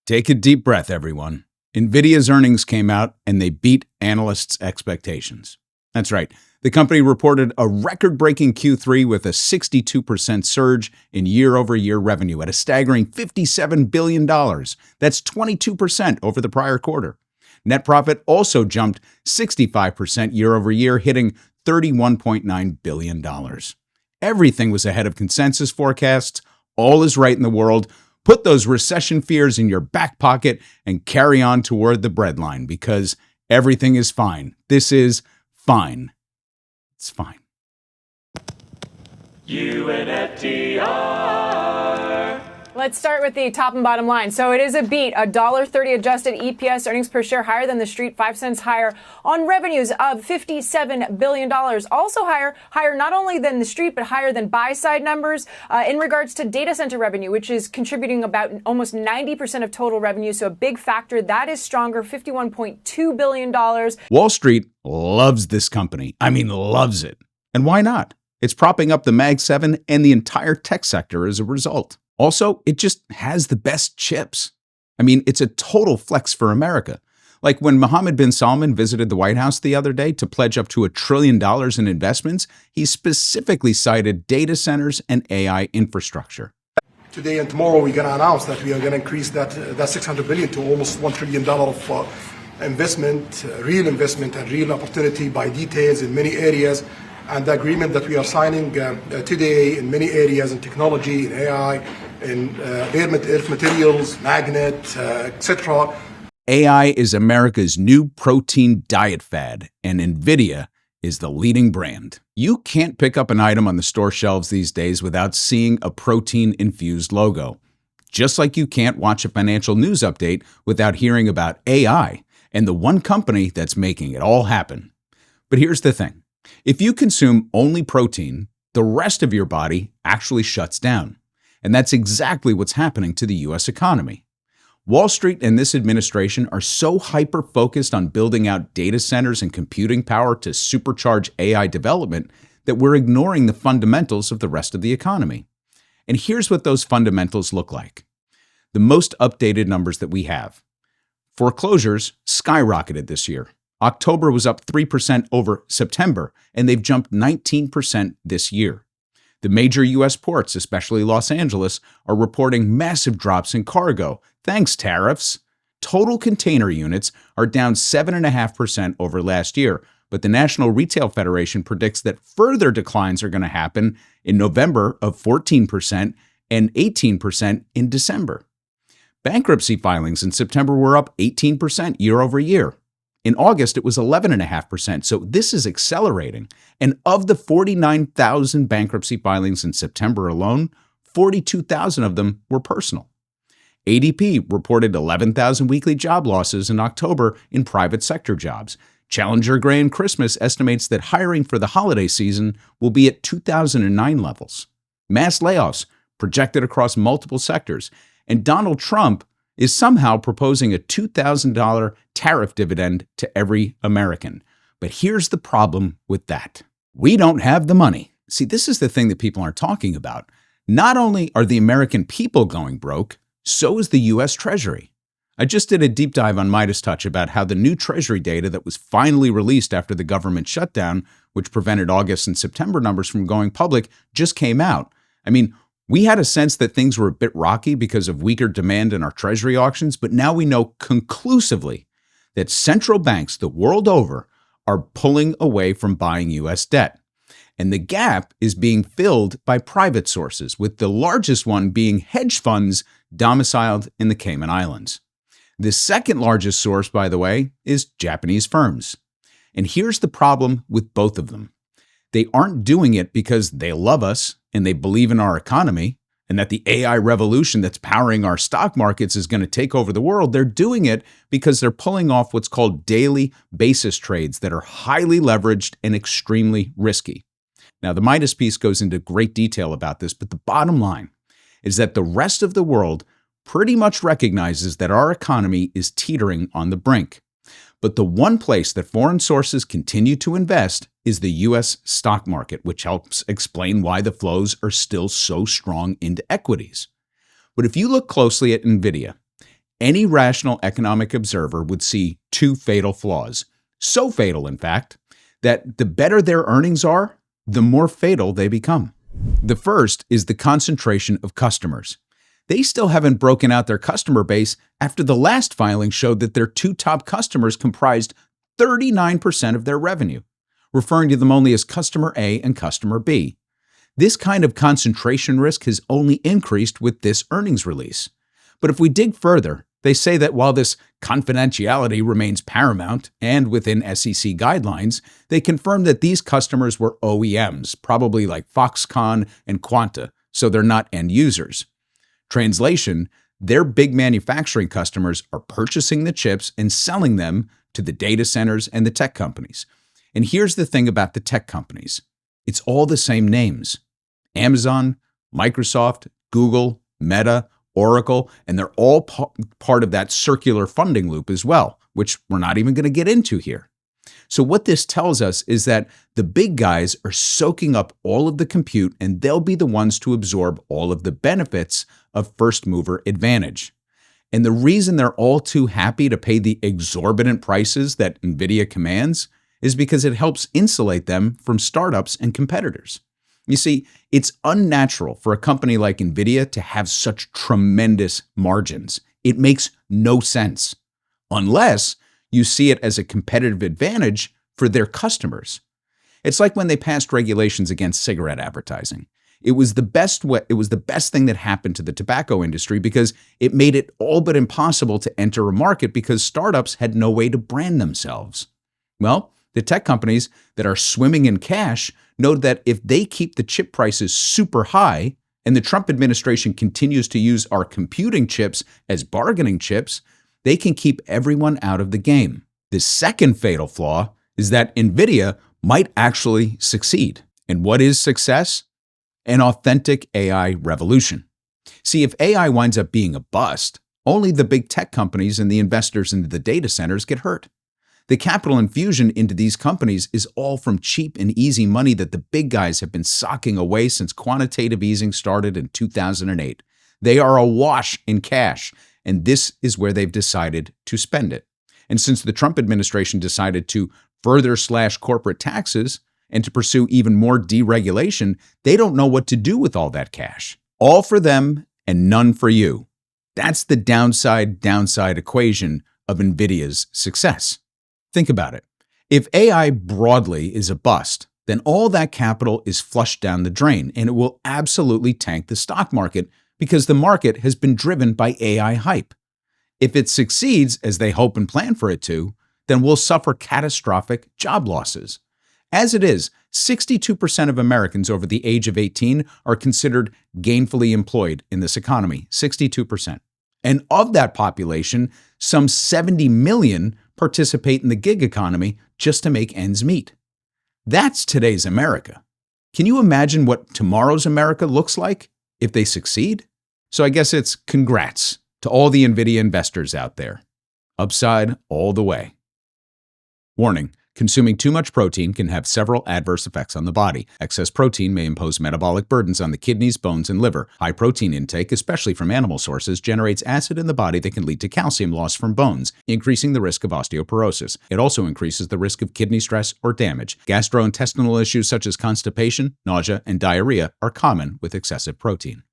Take a deep breath, everyone. NVIDIA'S earnings came out and they beat analysts' expectations. That's right. The company reported a record-breaking Q3 with a 62% surge in year-over-year revenue at a staggering $57 billion. That's 22% over the prior quarter. Net profit also jumped 65% year-over-year, hitting $31.9 billion. Everything was ahead of consensus forecasts. All is right in the world. Put those recession fears in your back pocket and carry on toward the breadline because everything is fine. This is fine. It's fine. UNFTR. Let's start with the top and bottom line. So it is a beat, $1.30 adjusted EPS, earnings per share higher than the street, 5 cents higher on revenues of $57 billion. Also higher not only than the street, but higher than buy-side numbers in regards to data center revenue, which is contributing about almost 90% of total revenue. So a big factor. That is stronger, $51.2 billion. Wall Street loves this company. I mean, loves it. And why not? It's propping up the Mag 7 and the entire tech sector as a result. Also, it just has the best chips. I mean, it's a total flex for America. Like when Mohammed bin Salman visited the White House the other day to pledge up to $1 trillion in investments, he specifically cited data centers and AI infrastructure. Today and tomorrow, we're going to announce that we are going to increase that $600 billion to almost $1 trillion of investment, real investment and real opportunity by details in many areas. And the agreement that we are signing today in many areas in technology, in AI, in earth materials, magnet, etc. AI is America's new protein diet fad, and NVIDIA is the leading brand. You can't pick up an item on the store shelves these days without seeing a protein-infused logo. Just like you can't watch a financial news update without hearing about AI and the one company that's making it all happen. But here's the thing. If you consume only protein, the rest of your body actually shuts down. And that's exactly what's happening to the U.S. economy. Wall Street and this administration are so hyper-focused on building out data centers and computing power to supercharge AI development that we're ignoring the fundamentals of the rest of the economy. And here's what those fundamentals look like. The most updated numbers that we have. Foreclosures skyrocketed this year. October was up 3% over September, and they've jumped 19% this year. The major U.S. ports, especially Los Angeles, are reporting massive drops in cargo, thanks tariffs. Total container units are down 7.5% over last year, but the National Retail Federation predicts that further declines are going to happen in November of 14% and 18% in December. Bankruptcy filings in September were up 18% year over year. In August, it was 11.5%, so this is accelerating. And of the 49,000 bankruptcy filings in September alone, 42,000 of them were personal. ADP reported 11,000 weekly job losses in October in private sector jobs. Challenger Gray & Christmas estimates that hiring for the holiday season will be at 2009 levels. Mass layoffs projected across multiple sectors. And Donald Trump is somehow proposing a $2,000 tariff dividend to every American. But here's the problem with that. We don't have the money. See, this is the thing that people aren't talking about. Not only are the American people going broke, so is the U.S. Treasury. I just did a deep dive on Midas Touch about how the new Treasury data that was finally released after the government shutdown, which prevented August and September numbers from going public, just came out. I mean, we had a sense that things were a bit rocky because of weaker demand in our Treasury auctions, but now we know conclusively that central banks the world over are pulling away from buying U.S. debt. And the gap is being filled by private sources, with the largest one being hedge funds domiciled in the Cayman Islands. The second largest source, by the way, is Japanese firms. And here's the problem with both of them. They aren't doing it because they love us and they believe in our economy and that the AI revolution that's powering our stock markets is going to take over the world. They're doing it because they're pulling off what's called daily basis trades that are highly leveraged and extremely risky. Now, the Midas piece goes into great detail about this, but the bottom line is that the rest of the world pretty much recognizes that our economy is teetering on the brink. But the one place that foreign sources continue to invest is the U.S. stock market, which helps explain why the flows are still so strong into equities. But if you look closely at NVIDIA, any rational economic observer would see two fatal flaws. So fatal, in fact, that the better their earnings are, the more fatal they become. The first is the concentration of customers. They still haven't broken out their customer base after the last filing showed that their two top customers comprised 39% of their revenue, referring to them only as customer A and customer B. This kind of concentration risk has only increased with this earnings release. But if we dig further, they say that while this confidentiality remains paramount and within SEC guidelines, they confirm that these customers were OEMs, probably like Foxconn and Quanta, so they're not end users. Translation, their big manufacturing customers are purchasing the chips and selling them to the data centers and the tech companies. And here's the thing about the tech companies. It's all the same names. Amazon, Microsoft, Google, Meta, Oracle, and they're all part of that circular funding loop as well, which we're not even going to get into here. So what this tells us is that the big guys are soaking up all of the compute, and they'll be the ones to absorb all of the benefits of first mover advantage. And the reason they're all too happy to pay the exorbitant prices that NVIDIA commands is because it helps insulate them from startups and competitors. You see, it's unnatural for a company like NVIDIA to have such tremendous margins. It makes no sense, unless you see it as a competitive advantage for their customers. It's like when they passed regulations against cigarette advertising. It was the best thing that happened to the tobacco industry because it made it all but impossible to enter a market because startups had no way to brand themselves. Well, the tech companies that are swimming in cash know that if they keep the chip prices super high and the Trump administration continues to use our computing chips as bargaining chips, they can keep everyone out of the game. The second fatal flaw is that NVIDIA might actually succeed. And what is success? An authentic AI revolution. See, if AI winds up being a bust, only the big tech companies and the investors into the data centers get hurt. The capital infusion into these companies is all from cheap and easy money that the big guys have been socking away since quantitative easing started in 2008. They are awash in cash, and this is where they've decided to spend it. And since the Trump administration decided to further slash corporate taxes and to pursue even more deregulation, they don't know what to do with all that cash. All for them and none for you. That's the downside equation of NVIDIA's success. Think about it. If AI broadly is a bust, then all that capital is flushed down the drain, and it will absolutely tank the stock market because the market has been driven by AI hype. If it succeeds, as they hope and plan for it to, then we'll suffer catastrophic job losses. As it is, 62% of Americans over the age of 18 are considered gainfully employed in this economy, 62%. And of that population, some 70 million participate in the gig economy just to make ends meet. That's today's America. Can you imagine what tomorrow's America looks like if they succeed? So I guess it's congrats to all the NVIDIA investors out there. Upside all the way. Warning. Consuming too much protein can have several adverse effects on the body. Excess protein may impose metabolic burdens on the kidneys, bones, and liver. High protein intake, especially from animal sources, generates acid in the body that can lead to calcium loss from bones, increasing the risk of osteoporosis. It also increases the risk of kidney stress or damage. Gastrointestinal issues such as constipation, nausea, and diarrhea are common with excessive protein.